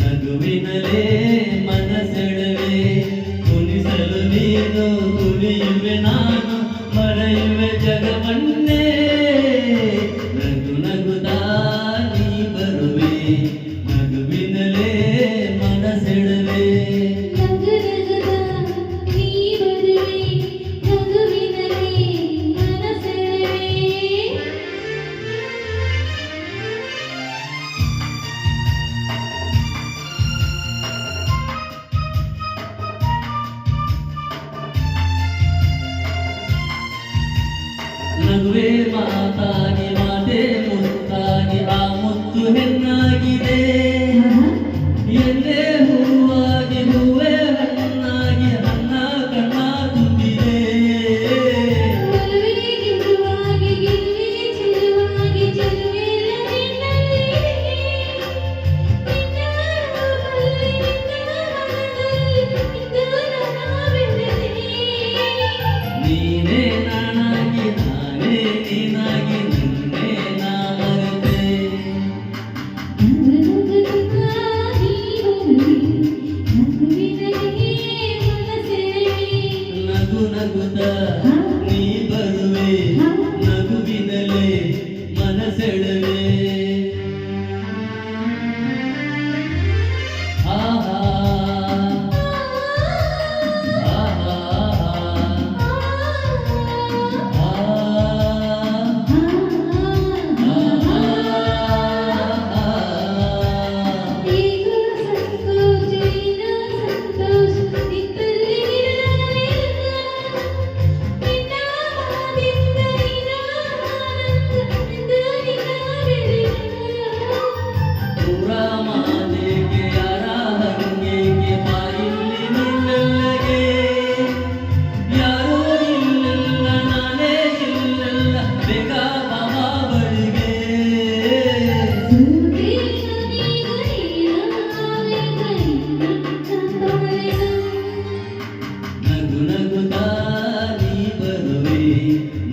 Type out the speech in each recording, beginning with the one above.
ನಗುವಿನಲೇ ಮನಸೆಳೆವೆ ಕುಣಿಸಲು ನೀನು ಕುಣಿಯುವೆ ನಾನು ಮರೆಯುವೆ ಜಗವನ್ನೇ ನಗು ನಗುತ್ತಾ ನೀ ಬರುವೆ ನಗುವಿನಲೇ ಮನಸೆಳೆವೆ ನಗುವೆ ಮಾತಾಗಿ ಮಾತೆ ಮುತ್ತಾಗಿ ಆ ಮುತ್ತು ಹೆಣ್ಣಾಗಿದೆ ಎಲ್ಲೇ ಹೂವಾಗಿ ಹೂವೇ ಹಣ್ಣಾಗಿ ಅನ್ನ ಕಣ್ಣ ತುಂಬಿದೆ ನೀನೇ ನಾನಾಗಿ ನಾನೇ ನೀನಾಗಿ ನನ್ನೇ ನಾ ಮರೆತೆ ನಗು ನಗುತ್ತ ನೀ ಬರುವೆ ನಗುವಿನಲೇ ಮನಸೆಳೆವೆ ಆಹಾ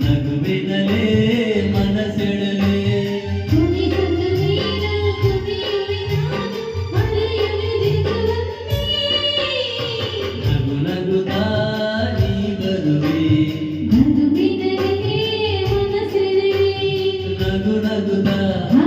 ನಗುವಿನಲೇ ಮನಸೆಳೆವೆ ನಗು ನಗುತ್ತಾ ನೀ ಬರುವೆ ನಗು ನಗುತ್ತಾ